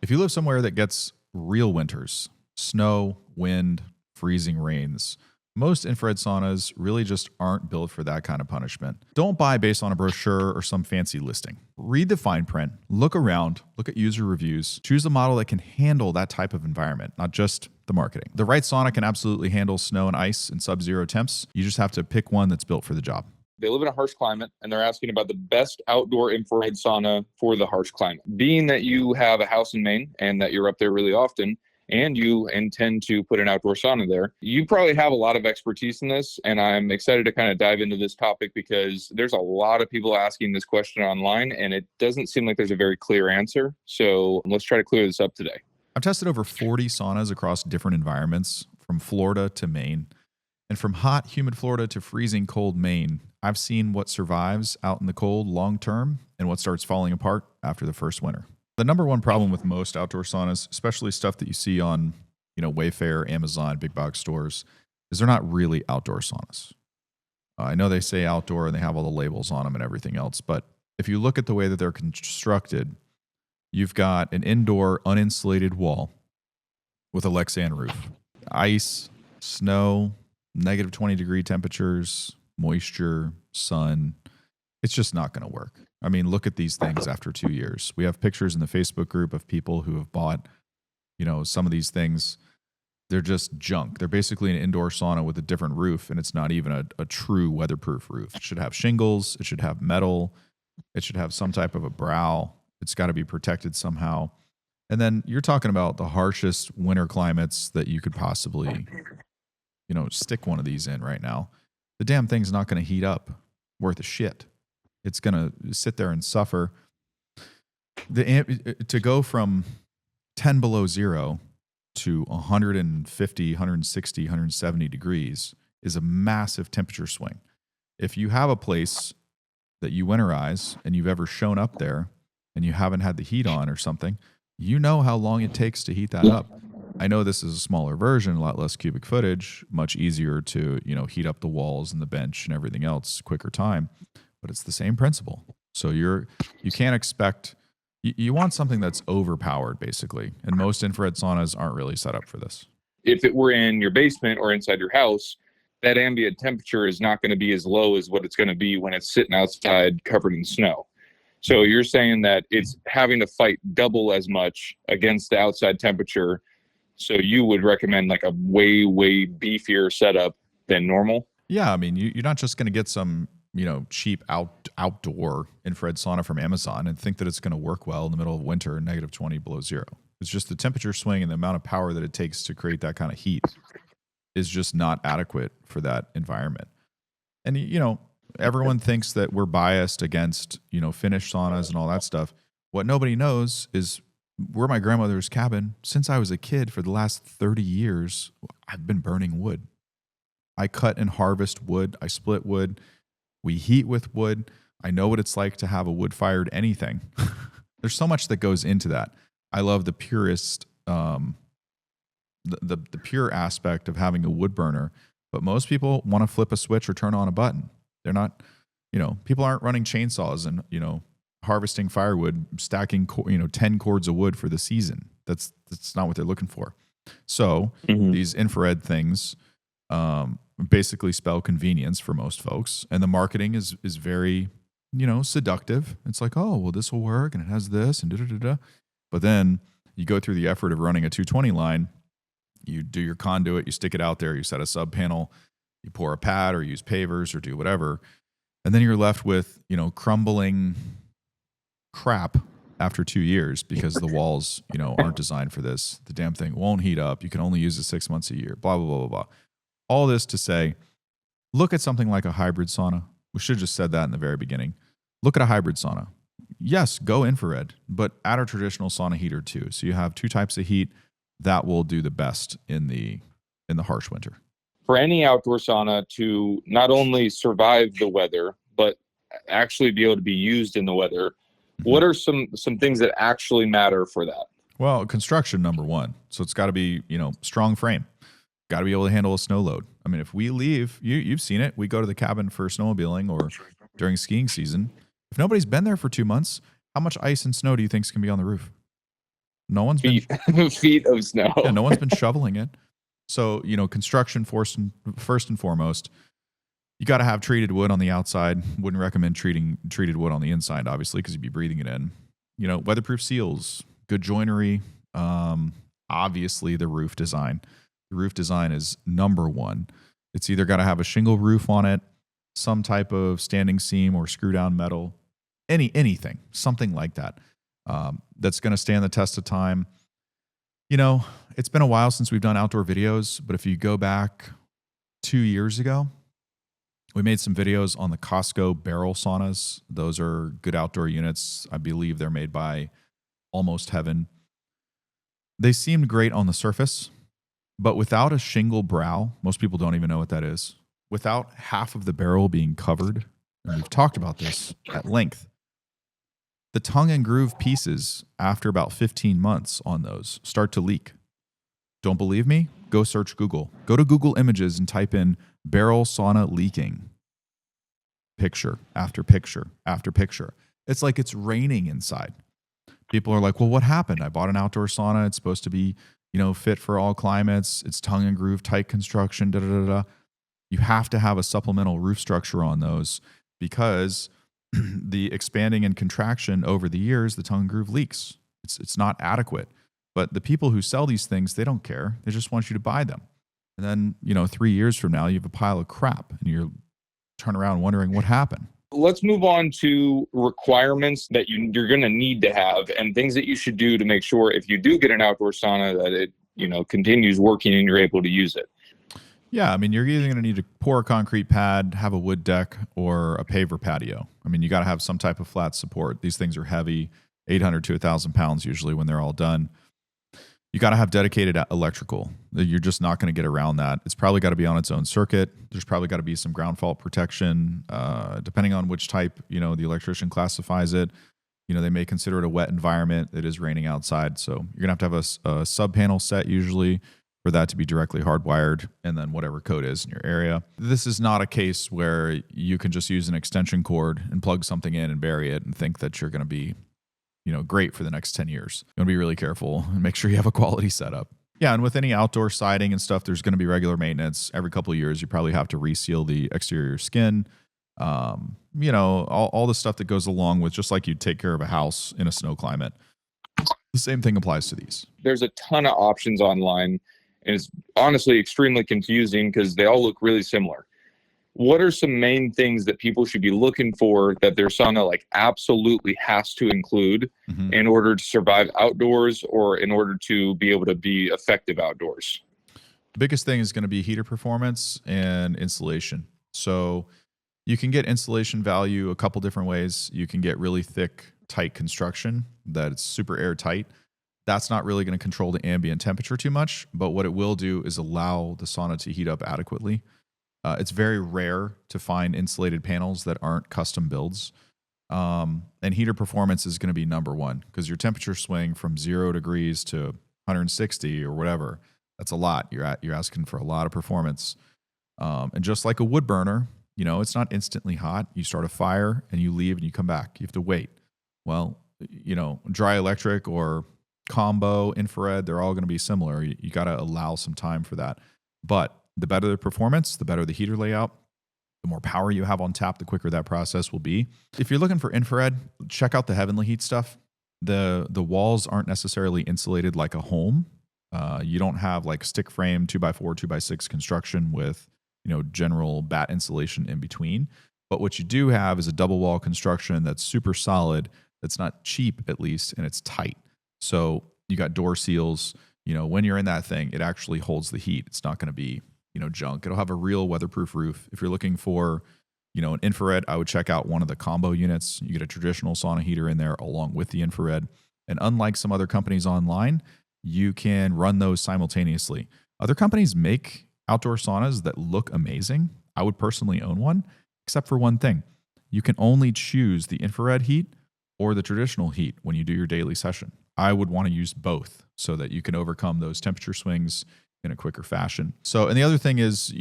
If you live somewhere that gets real winters, snow, wind, freezing rains, most infrared saunas really just aren't built for that kind of punishment. Don't buy based on a brochure or some fancy listing. Read the fine print, look around, look at user reviews, choose a model that can handle that type of environment, not just the marketing. The right sauna can absolutely handle snow and ice and sub-zero temps. You just have to pick one that's built for the job. They live in a harsh climate, and they're asking about the best outdoor infrared sauna for the harsh climate. Being that you have a house in Maine and that you're up there really often, and you intend to put an outdoor sauna there, you probably have a lot of expertise in this, and I'm excited to kind of dive into this topic because there's a lot of people asking this question online, and it doesn't seem like there's a very clear answer. So let's try to clear this up today. I've tested over 40 saunas across different environments, from Florida to Maine. And from hot, humid Florida to freezing cold Maine, I've seen what survives out in the cold long term and what starts falling apart after the first winter. The number one problem with most outdoor saunas, especially stuff that you see on, Wayfair, Amazon, big box stores, is they're not really outdoor saunas. I know they say outdoor and they have all the labels on them and everything else, but if you look at the way that they're constructed, you've got an indoor uninsulated wall with a Lexan roof, ice, snow, negative 20-degree temperatures, moisture, sun. It's just not going to work. I mean, look at these things after 2 years. We have pictures in the Facebook group of people who have bought, some of these things. They're just junk. They're basically an indoor sauna with a different roof, and it's not even a true weatherproof roof. It should have shingles. It should have metal. It should have some type of a brow. It's got to be protected somehow. And then you're talking about the harshest winter climates that you could possibly stick one of these in right now. The damn thing's not going to heat up worth a shit. It's going to sit there and suffer. To go from 10 below zero to 150, 160, 170 degrees is a massive temperature swing. If you have a place that you winterize and you've ever shown up there and you haven't had the heat on or something, you know how long it takes to heat that up. I know this is a smaller version, a lot less cubic footage, much easier to, heat up the walls and the bench and everything else, quicker time, but it's the same principle. So you can't expect, you want something that's overpowered basically. And most infrared saunas aren't really set up for this. If it were in your basement or inside your house, that ambient temperature is not going to be as low as what it's going to be when it's sitting outside covered in snow. So you're saying that it's having to fight double as much against the outside temperature. So you would recommend like a way, way beefier setup than normal? Yeah, I mean, you're not just going to get some, cheap outdoor infrared sauna from Amazon and think that it's going to work well in the middle of winter, negative 20 below zero. It's just the temperature swing and the amount of power that it takes to create that kind of heat is just not adequate for that environment. And, everyone thinks that we're biased against, Finnish saunas and all that stuff. What nobody knows is we're my grandmother's cabin. Since I was a kid, for the last 30 years, I've been burning wood. I cut and harvest wood. I split wood. We heat with wood. I know what it's like to have a wood-fired anything. There's so much that goes into that. I love the purest, the pure aspect of having a wood burner, but most people want to flip a switch or turn on a button. They're not, people aren't running chainsaws and, harvesting firewood, stacking, 10 cords of wood for the season. That's not what they're looking for. So these infrared things basically spell convenience for most folks. And the marketing is very, seductive. It's like, oh, well, this will work and it has this and da-da-da-da. But then you go through the effort of running a 220 line, you do your conduit, you stick it out there, you set a sub panel, you pour a pad or use pavers or do whatever. And then you're left with, crumbling crap after 2 years because the walls, aren't designed for this. The damn thing won't heat up. You can only use it 6 months a year, blah, blah, blah, blah, blah. All this to say, look at something like a hybrid sauna. We should have just said that in the very beginning. Look at a hybrid sauna. Yes, go infrared, but add a traditional sauna heater too. So you have two types of heat that will do the best in the harsh winter. For any outdoor sauna to not only survive the weather, but actually be able to be used in the weather, what are some things that actually matter for that? Well, construction, number one. So it's got to be, strong frame. Got to be able to handle a snow load. I mean, if we leave, you've seen it. We go to the cabin for snowmobiling or during skiing season. If nobody's been there for 2 months, how much ice and snow do you think is going to be on the roof? No one's been feet of snow. yeah, no one's been shoveling it. So, construction first and foremost, you got to have treated wood on the outside. Wouldn't recommend treated wood on the inside, obviously, because you'd be breathing it in. Weatherproof seals, good joinery. Obviously, the roof design. The roof design is number one. It's either got to have a shingle roof on it, some type of standing seam or screw down metal, anything, something like that. That's going to stand the test of time. It's been a while since we've done outdoor videos, but if you go back 2 years ago, we made some videos on the Costco barrel saunas. Those are good outdoor units. I believe they're made by Almost Heaven. They seemed great on the surface, but without a shingle brow, most people don't even know what that is. Without half of the barrel being covered, and we've talked about this at length, the tongue and groove pieces, after about 15 months on those, start to leak. Don't believe me? Go search Google. Go to Google Images and type in barrel sauna leaking. Picture after picture after picture. It's like it's raining inside. People are like, well, what happened? I bought an outdoor sauna. It's supposed to be, fit for all climates. It's tongue and groove, tight construction, da-da-da-da. You have to have a supplemental roof structure on those because the expanding and contraction over the years, the tongue and groove leaks. It's not adequate. But the people who sell these things, they don't care. They just want you to buy them. And then, 3 years from now, you have a pile of crap and you're turn around wondering what happened. Let's move on to requirements that you're going to need to have and things that you should do to make sure if you do get an outdoor sauna that it, continues working and you're able to use it. Yeah, you're either going to need to pour a concrete pad, have a wood deck, or a paver patio. You got to have some type of flat support. These things are heavy, 800 to 1,000 pounds usually when they're all done. You got to have dedicated electrical. You're just not going to get around that. It's probably got to be on its own circuit. There's probably got to be some ground fault protection, depending on which type, the electrician classifies it. They may consider it a wet environment. It is raining outside. So you're going to have a sub panel set usually for that to be directly hardwired, and then whatever code is in your area. This is not a case where you can just use an extension cord and plug something in and bury it and think that you're going to be great for the next 10 years. You want to be really careful and make sure you have a quality setup. Yeah, and with any outdoor siding and stuff, there's going to be regular maintenance. Every couple of years, you probably have to reseal the exterior skin. All the stuff that goes along with just like you'd take care of a house in a snow climate. The same thing applies to these. There's a ton of options online, and it's honestly extremely confusing because they all look really similar. What are some main things that people should be looking for that their sauna absolutely has to include in order to survive outdoors or in order to be able to be effective outdoors? The biggest thing is going to be heater performance and insulation. So you can get insulation value a couple different ways. You can get really thick, tight construction that it's super airtight. That's not really going to control the ambient temperature too much, but what it will do is allow the sauna to heat up adequately. It's very rare to find insulated panels that aren't custom builds. And heater performance is going to be number one because your temperature swing from 0 degrees to 160 or whatever, that's a lot. You're asking for a lot of performance. And just like a wood burner, it's not instantly hot. You start a fire and you leave and you come back. You have to wait. Well, dry electric or combo infrared, they're all going to be similar. You got to allow some time for that. But the better the performance, the better the heater layout, the more power you have on tap, the quicker that process will be. If you're looking for infrared, check out the Heavenly Heat stuff. The walls aren't necessarily insulated like a home. You don't have stick frame 2x4, 2x6 construction with general bat insulation in between. But what you do have is a double wall construction that's super solid, that's not cheap at least, and it's tight. So you got door seals. When you're in that thing, it actually holds the heat. It's not going to be junk. It'll have a real weatherproof roof. If you're looking for, an infrared, I would check out one of the combo units. You get a traditional sauna heater in there along with the infrared. And unlike some other companies online, you can run those simultaneously. Other companies make outdoor saunas that look amazing. I would personally own one, except for one thing. You can only choose the infrared heat or the traditional heat when you do your daily session. I would want to use both so that you can overcome those temperature swings in a quicker fashion. So, and the other thing is,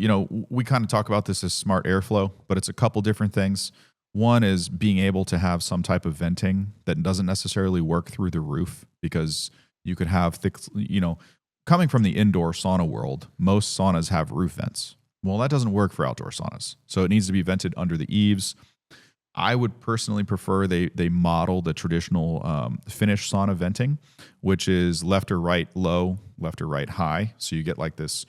we kind of talk about this as smart airflow, but it's a couple different things. One is being able to have some type of venting that doesn't necessarily work through the roof because You could have thick, coming from the indoor sauna world, most saunas have roof vents. Well, that doesn't work for outdoor saunas. So it needs to be vented under the eaves. I would personally prefer they model the traditional Finnish sauna venting, which is left or right low, left or right high. So you get like this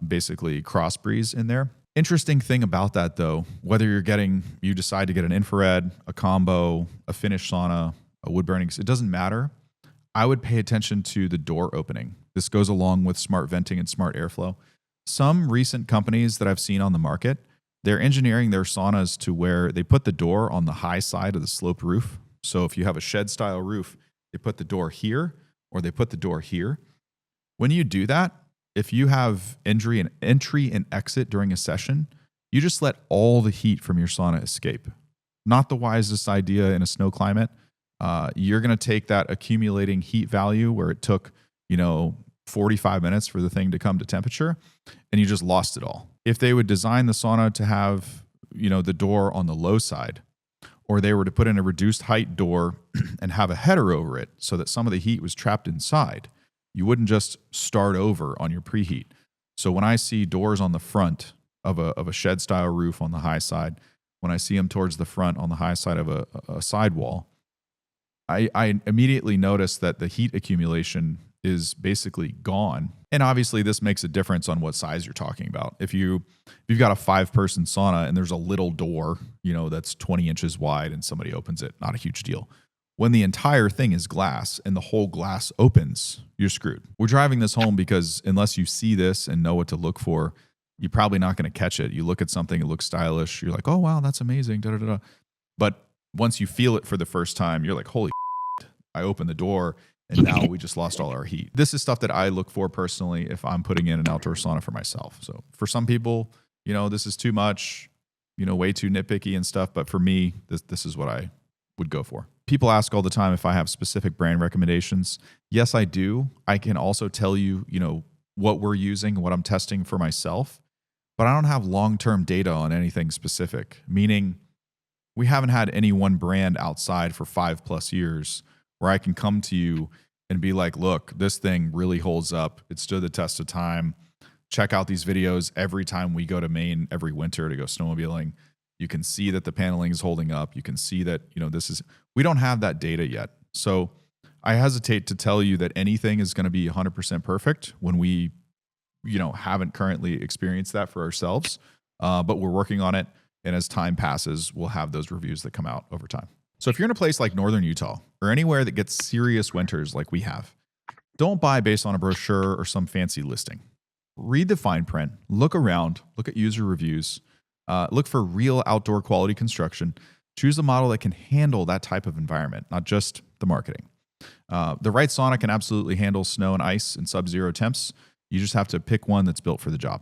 basically cross breeze in there. Interesting thing about that though, whether you decide to get an infrared, a combo, a Finnish sauna, a wood burning, it doesn't matter. I would pay attention to the door opening. This goes along with smart venting and smart airflow. Some recent companies that I've seen on the market, they're engineering their saunas to where they put the door on the high side of the sloped roof. So if you have a shed style roof, they put the door here or they put the door here. When you do that, if you have entry and exit during a session, you just let all the heat from your sauna escape. Not the wisest idea in a snow climate. You're going to take that accumulating heat value where it took, 45 minutes for the thing to come to temperature, and you just lost it all. If they would design the sauna to have, the door on the low side, or they were to put in a reduced height door and have a header over it so that some of the heat was trapped inside, you wouldn't just start over on your preheat. So when I see doors on the front of a shed style roof on the high side, when I see them towards the front on the high side of a sidewall, I immediately notice that the heat accumulation is basically gone. And obviously this makes a difference on what size you're talking about. If you've got a 5-person sauna and there's a little door, that's 20 inches wide and somebody opens it, not a huge deal. When the entire thing is glass and the whole glass opens, you're screwed. We're driving this home because unless you see this and know what to look for, you're probably not going to catch it. You look at something, it looks stylish. You're like, oh, wow, that's amazing. Da, da, da, da. But once you feel it for the first time, you're like, holy shit, I opened the door and now we just lost all our heat. This is stuff that I look for personally if I'm putting in an outdoor sauna for myself. So for some people, this is too much, way too nitpicky and stuff. But for me, this is what I would go for. People ask all the time if I have specific brand recommendations. Yes, I do. I can also tell you, what we're using, what I'm testing for myself, but I don't have long-term data on anything specific, meaning we haven't had any one brand outside for 5+ years where I can come to you and be like, look, this thing really holds up. It stood the test of time. Check out these videos every time we go to Maine every winter to go snowmobiling. You can see that the paneling is holding up. You can see that, we don't have that data yet. So I hesitate to tell you that anything is going to be 100% perfect when we, haven't currently experienced that for ourselves. But we're working on it. And as time passes, we'll have those reviews that come out over time. So if you're in a place like northern Utah or anywhere that gets serious winters like we have, don't buy based on a brochure or some fancy listing. Read the fine print, look around, look at user reviews, look for real outdoor quality construction. Choose a model that can handle that type of environment, not just the marketing. The right sauna can absolutely handle snow and ice and sub-zero temps. You just have to pick one that's built for the job.